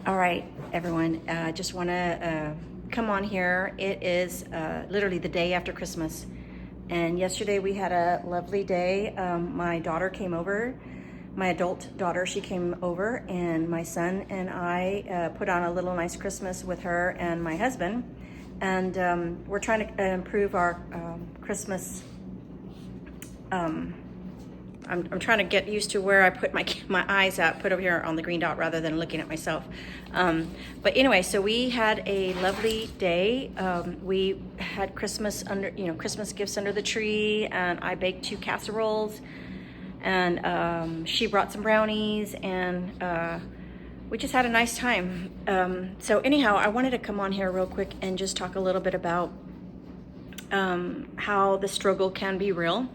All right, everyone. Just want to come on here. It is literally the day after Christmas, and yesterday we had a lovely day. My daughter came over, my adult daughter. She came over, and my son and I put on a little nice Christmas with her and my husband, and we're trying to improve our Christmas. I'm trying to get used to where I put my eyes at, put over here on the green dot rather than looking at myself. But anyway, so we had a lovely day. We had Christmas Christmas gifts under the tree, and I baked 2 casseroles, and she brought some brownies, and we just had a nice time. So anyhow, I wanted to come on here real quick and just talk a little bit about how the struggle can be real.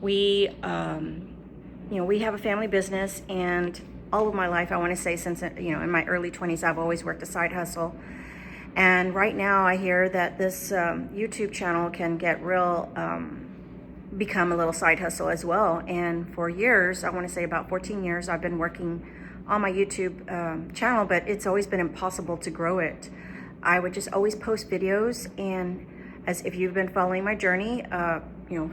We have a family business, and all of my life, I want to say since, in my early 20s, I've always worked a side hustle. And right now I hear that this YouTube channel can get real, become a little side hustle as well. And for years, I want to say about 14 years, I've been working on my YouTube channel, but it's always been impossible to grow it. I would just always post videos, and as if you've been following my journey,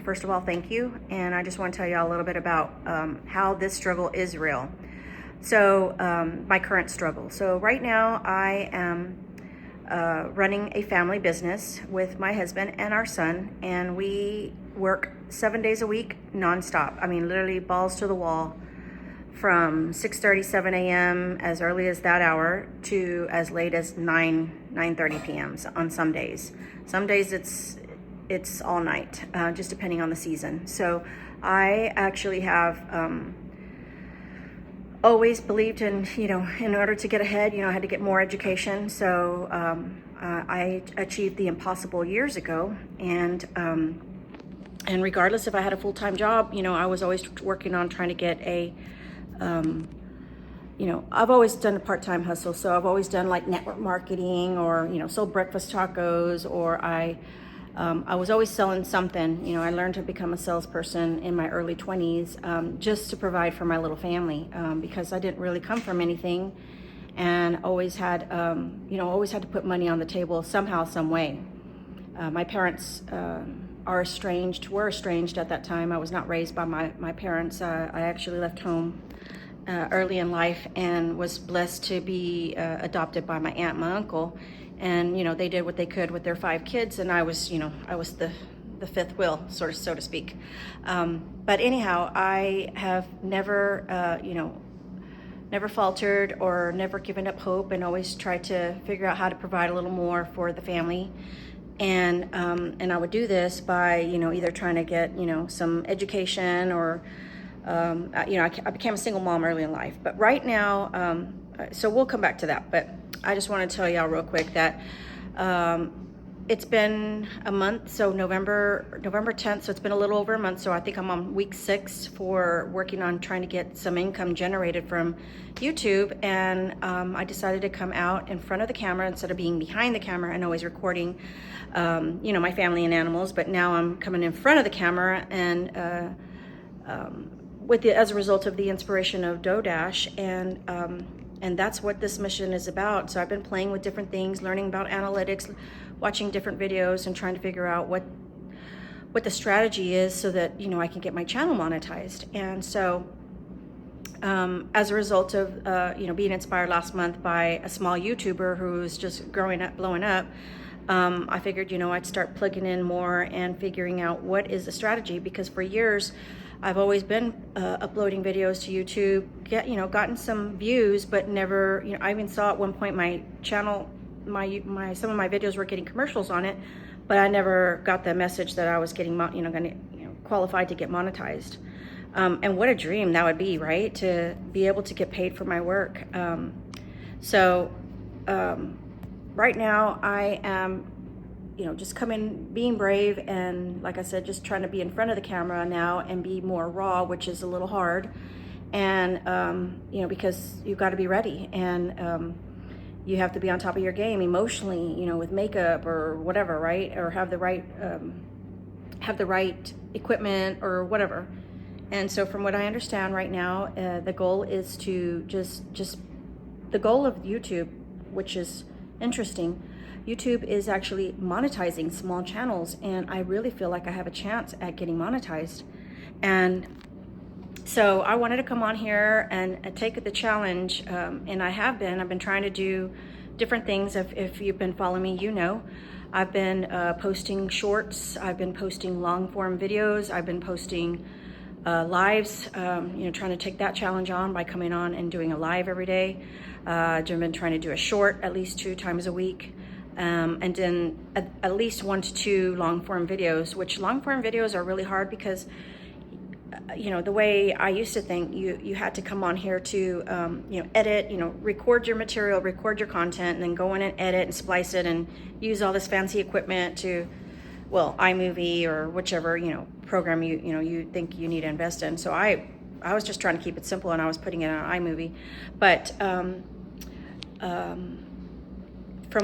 first of all, thank you. And I just want to tell you all a little bit about how this struggle is real. So my current struggle. So right now I am running a family business with my husband and our son, and we work 7 days a week nonstop. I mean, literally balls to the wall, from 6:30, 7 a.m. as early as that hour to as late as 9:30 p.m. on some days. Some days it's all night, just depending on the season. So I actually have always believed in, in order to get ahead, I had to get more education. So I achieved the impossible years ago, and regardless if I had a full-time job, I was always working on trying to get a I've always done a part-time hustle. So I've always done like network marketing, or, sold breakfast tacos, or I was always selling something. I learned to become a salesperson in my early 20s, just to provide for my little family, because I didn't really come from anything, and always had, always had to put money on the table somehow, some way. My parents were estranged at that time. I was not raised by my parents. I actually left home early in life and was blessed to be adopted by my aunt and my uncle. And, they did what they could with their 5 kids. And I was, the fifth wheel, so to speak. But anyhow, I have never, never faltered or never given up hope, and always tried to figure out how to provide a little more for the family. And I would do this by, either trying to get, some education, or, I became a single mom early in life. But right now, so we'll come back to that. But I just want to tell y'all real quick that it's been a month, so November 10th, so it's been a little over a month. So I think I'm on week 6 for working on trying to get some income generated from YouTube. And I decided to come out in front of the camera instead of being behind the camera and always recording, my family and animals. But now I'm coming in front of the camera, and as a result of the inspiration of DoDash, and that's what this mission is about. So I've been playing with different things, learning about analytics, watching different videos, and trying to figure out what the strategy is so that, I can get my channel monetized. And so as a result of, being inspired last month by a small YouTuber who's just blowing up, I figured, I'd start plugging in more and figuring out what is the strategy, because for years, I've always been uploading videos to YouTube, gotten some views, but never, I even saw at one point my channel, some of my videos were getting commercials on it, but I never got the message that I was getting, qualified to get monetized. And what a dream that would be, right? To be able to get paid for my work. Right now I am, just being brave, and like I said, just trying to be in front of the camera now and be more raw, which is a little hard. And, because you've got to be ready, and you have to be on top of your game emotionally, with makeup or whatever, right? Or have the right equipment or whatever. And so from what I understand right now, the goal is to just the goal of YouTube, which is interesting, YouTube is actually monetizing small channels, and I really feel like I have a chance at getting monetized. And so I wanted to come on here and take the challenge, and I've been trying to do different things. If you've been following me, you know. I've been posting shorts, I've been posting long form videos, I've been posting lives, trying to take that challenge on by coming on and doing a live every day. I've been trying to do a short at least 2 times a week. And then at least 1 to 2 long form videos, which long form videos are really hard because the way I used to think, you had to come on here to, edit, record your material, record your content, and then go in and edit and splice it and use all this fancy equipment to, iMovie or whichever, program you think you need to invest in. So I was just trying to keep it simple, and I was putting it on iMovie. But from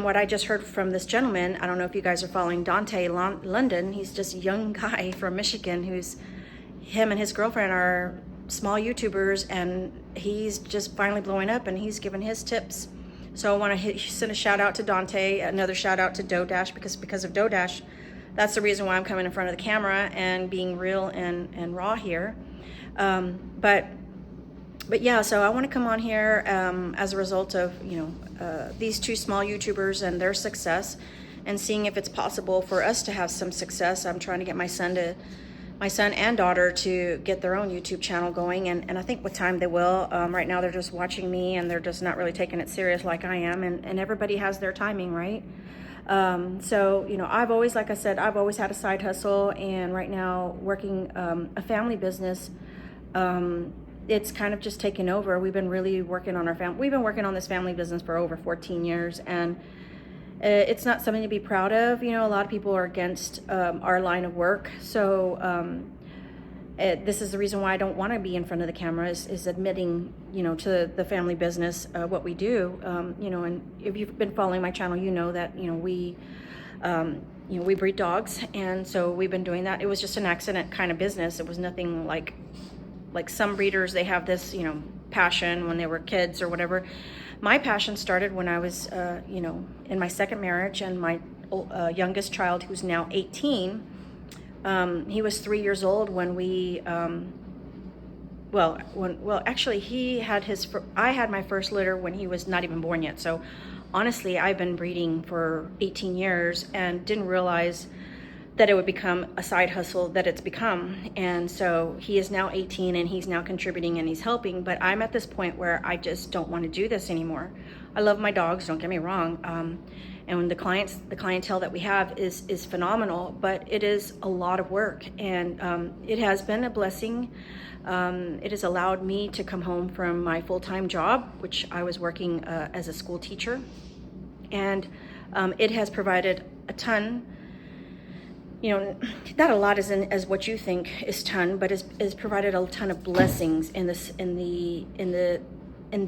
what I just heard from this gentleman, I don't know if you guys are following Dante London. He's just a young guy from Michigan him and his girlfriend are small YouTubers, and he's just finally blowing up, and he's giving his tips. So I want to send a shout out to Dante, another shout out to Dodash, because of Dodash, that's the reason why I'm coming in front of the camera and being real and raw here. But yeah, so I want to come on here as a result of these 2 small YouTubers and their success, and seeing if it's possible for us to have some success. I'm trying to get my son and daughter to get their own YouTube channel going, and I think with time they will. Right now they're just watching me, and they're just not really taking it serious like I am, and everybody has their timing, right? So I've always, like I said, I've always had a side hustle, and right now working a family business, it's kind of just taken over. We've been really working on we've been working on this family business for over 14 years, and it's not something to be proud of. A lot of people are against our line of work. So this is the reason why I don't want to be in front of the camera, is admitting, to the family business, what we do. And if you've been following my channel, you know that, we breed dogs. And so we've been doing that. It was just an accident kind of business. It was nothing like some breeders, they have this, passion when they were kids or whatever. My passion started when I was, in my second marriage, and my youngest child, who's now 18, he was 3 years old when we, actually I had my first litter when he was not even born yet. So honestly, I've been breeding for 18 years and didn't realize that it would become a side hustle that it's become. And so he is now 18, and he's now contributing and he's helping, but I'm at this point where I just don't want to do this anymore. I love my dogs, don't get me wrong. And the clientele that we have is phenomenal, but it is a lot of work, and it has been a blessing. It has allowed me to come home from my full-time job, which I was working as a school teacher. And it has provided a ton, not a lot as what you think is ton, but has provided a ton of blessings in the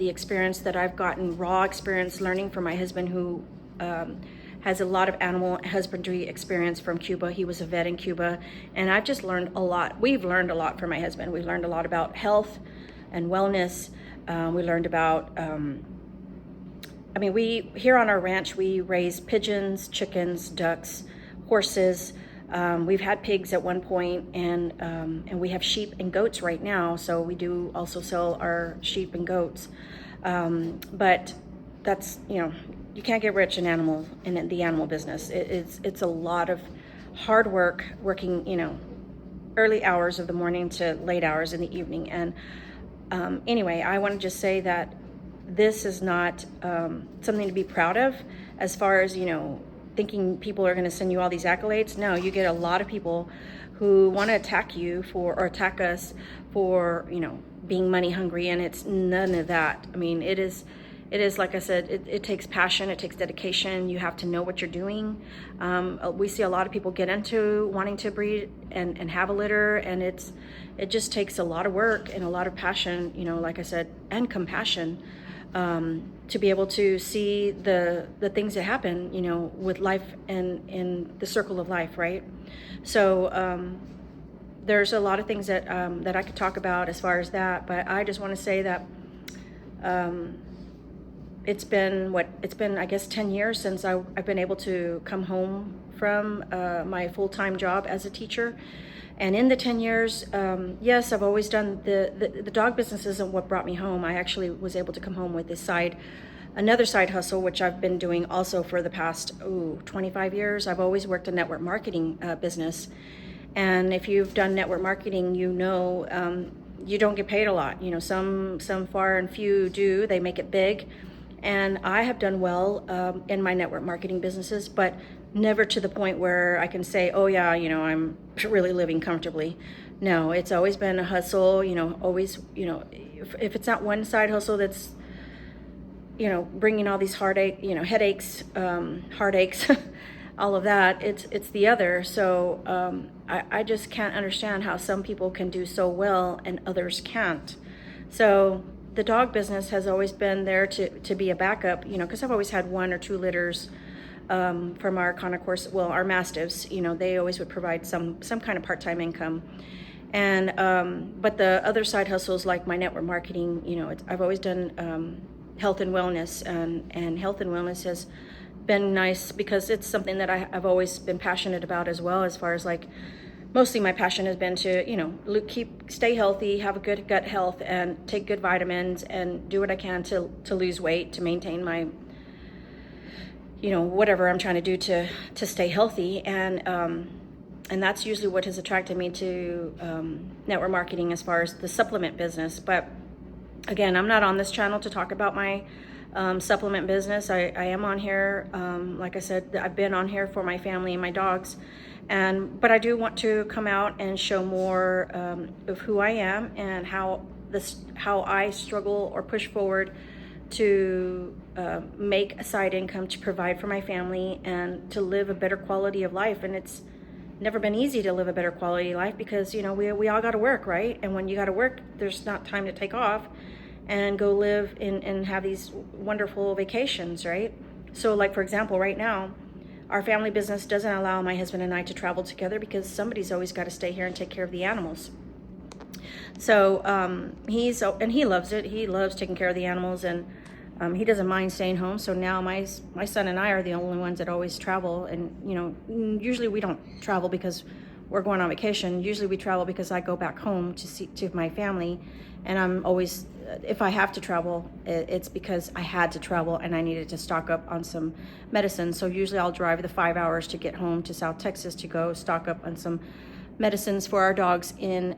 experience that I've gotten, raw experience learning from my husband, who has a lot of animal husbandry experience from Cuba. He was a vet in Cuba, and I've just learned a lot. We've learned a lot from my husband. We've learned a lot about health and wellness. We learned about, we here on our ranch, we raise pigeons, chickens, ducks, horses. We've had pigs at one point, and we have sheep and goats right now. So we do also sell our sheep and goats. But that's, you can't get rich in the animal business. It's a lot of hard work, working, early hours of the morning to late hours in the evening. And anyway, I want to just say that this is not something to be proud of, as far as, thinking people are going to send you all these accolades. No, you get a lot of people who want to attack you or attack us for, being money hungry, and it's none of that. It is, like I said, it takes passion, it takes dedication. You have to know what you're doing. We see a lot of people get into wanting to breed and have a litter, and it just takes a lot of work and a lot of passion, like I said, and compassion. To be able to see the things that happen, with life and in the circle of life, right? So there's a lot of things that I could talk about as far as that, but I just want to say that it's been I guess 10 years since I've been able to come home from my full-time job as a teacher. And in the 10 years, yes, I've always done the dog business isn't what brought me home. I actually was able to come home with another side hustle, which I've been doing also for the past 25 years. I've always worked a network marketing business. And if you've done network marketing, you know, you don't get paid a lot. You know, some far and few do. They make it big. And I have done well in my network marketing businesses, but never to the point where I can say, oh yeah, you know, I'm really living comfortably. No, it's always been a hustle, you know, always, you know, if it's not one side hustle that's, you know, bringing all these headaches, heartaches, all of that, it's the other. So I just can't understand how some people can do so well and others can't. So the dog business has always been there to be a backup, you know, because I've always had 1 or 2 litters from our concourse, well, our mastiffs, you know, they always would provide some kind of part-time income. And but the other side hustles like my network marketing, you know, I've always done health and wellness, and health and wellness has been nice because it's something that I've always been passionate about as well, as far as like mostly my passion has been to, you know, stay healthy, have a good gut health, and take good vitamins, and do what I can to lose weight, to maintain my, you know, whatever I'm trying to do to stay healthy. And that's usually what has attracted me to network marketing as far as the supplement business. But again, I'm not on this channel to talk about my supplement business. I am on here, like I said, I've been on here for my family and my dogs. But I do want to come out and show more of who I am and how I struggle or push forward to make a side income to provide for my family and to live a better quality of life. And it's never been easy to live a better quality of life because, you know, we all got to work, right? And when you got to work, there's not time to take off and go live and have these wonderful vacations, right? So like, for example, right now, our family business doesn't allow my husband and I to travel together because somebody's always got to stay here and take care of the animals. So he loves it. He loves taking care of the animals, and he doesn't mind staying home. So now my son and I are the only ones that always travel. And, you know, usually we don't travel because we're going on vacation. Usually we travel because I go back home to my family, and I'm always, if I have to travel, it's because I had to travel and I needed to stock up on some medicine. So usually I'll drive the 5 hours to get home to South Texas to go stock up on some medicines for our dogs in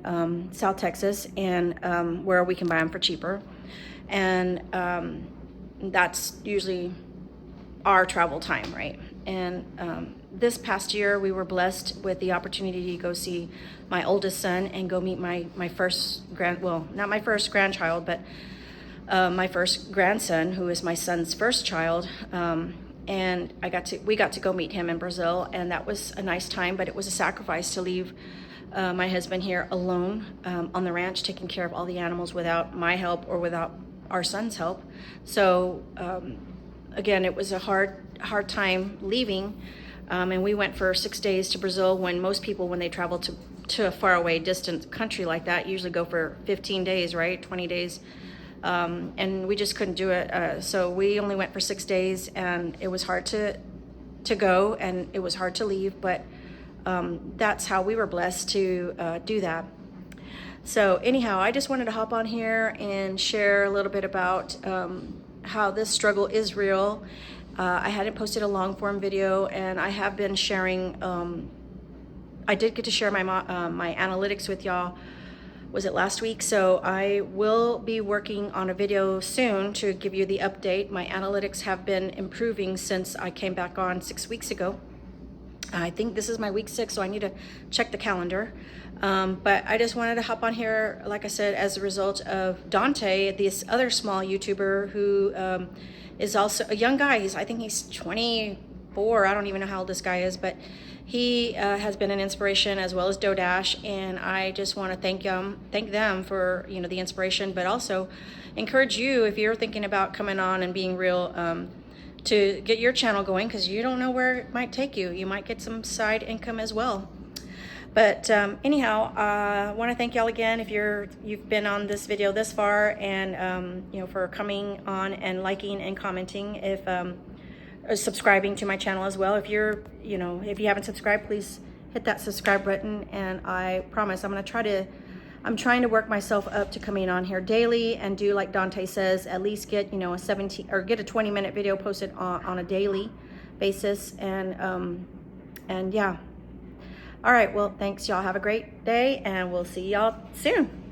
South Texas, and where we can buy them for cheaper. And that's usually our travel time, right? And this past year we were blessed with the opportunity to go see my oldest son and go meet my first not my first grandchild, but my first grandson, who is my son's first child. And we got to go meet him in Brazil, and that was a nice time, but it was a sacrifice to leave my husband here alone on the ranch taking care of all the animals without my help or without our son's help. So again, it was a hard time leaving, and we went for 6 days to Brazil, when most people, when they travel to a faraway distant country like that, usually go for 15 days, right? 20 days. And we just couldn't do it. So we only went for 6 days, and it was hard to go, and it was hard to leave, but that's how we were blessed to do that. So anyhow, I just wanted to hop on here and share a little bit about how this struggle is real. I hadn't posted a long form video, and I have been sharing, I did get to share my analytics with y'all. Was it last week? So I will be working on a video soon to give you the update. My analytics have been improving since I came back on 6 weeks ago. I think this is my week 6, so I need to check the calendar. But I just wanted to hop on here, like I said, as a result of Dante, this other small YouTuber who is also a young guy. I think he's 24. I don't even know how old this guy is, but he has been an inspiration, as well as Dodash, and I just want to thank them for, you know, the inspiration, but also encourage you, if you're thinking about coming on and being real, to get your channel going, because you don't know where it might take you. You might get some side income as well. But anyhow, I want to thank y'all again if you've been on this video this far, and you know, for coming on and liking and commenting, if subscribing to my channel as well. If you're, you know, if you haven't subscribed, please hit that subscribe button, and I promise I'm trying to work myself up to coming on here daily and do, like Dante says, at least get, you know, a 20-minute video posted on a daily basis. And yeah. All right, well, thanks, y'all. Have a great day, and we'll see y'all soon.